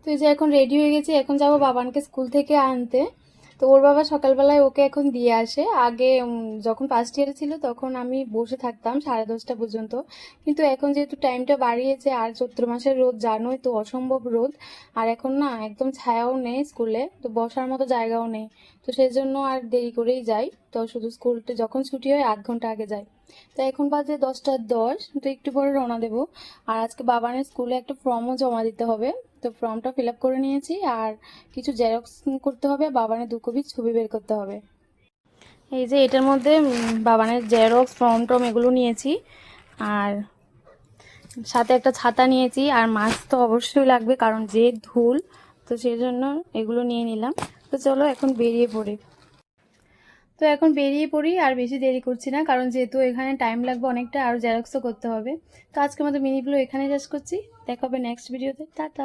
তো এই যে এখন রেডি হয়ে গেছি, এখন যাবো বাবানকে স্কুল থেকে আনতে। তো ওর বাবা সকালবেলায় ওকে এখন দিয়ে আসে। আগে যখন ফার্স্ট ইয়ারে ছিল তখন আমি বসে থাকতাম 10:30 পর্যন্ত, কিন্তু এখন যেহেতু টাইমটা বাড়িয়েছে আর চৈত্র মাসের রোদ জানোই তো, অসম্ভব রোদ। আর এখন না একদম ছায়াও নেই স্কুলে, তো বসার মতো জায়গাও নেই। তো সেই জন্য আর দেরি করেই যাই, তো শুধু স্কুলটা যখন ছুটি হয় 1 ঘন্টা আগে যাই। তো এখন বাজে 10টা 10, তো একটু পরে রওনা দেবো। আর আজকে বাবানের স্কুলে একটা ফর্মও জমা দিতে হবে, তো ফর্মটা ফিল আপ করে নিয়েছি। আর কিছু জেরক্স করতে হবে, বাবানের 2 কপি ছবি বের করতে হবে। এই যে এটার মধ্যে বাবানের জেরক্স, ফর্ম টর্ম এগুলো নিয়েছি। আর সাথে একটা ছাতা নিয়েছি, আর মাস্ক তো অবশ্যই লাগবে কারণ যে ধুল, তো সেই জন্য এগুলো নিয়ে নিলাম। তো চলো এখন বেরিয়ে পড়ি। তো এখন বেরিয়ে পড়ি, আর বেশি দেরি করছি না কারণ যেহেতু এখানে টাইম লাগবে অনেকটা, আর জেরক্সও করতে হবে। তো আজকের মতো মিনি ব্লগ এখানে শেষ করছি, দেখা হবে নেক্সট ভিডিওতে। টাটা।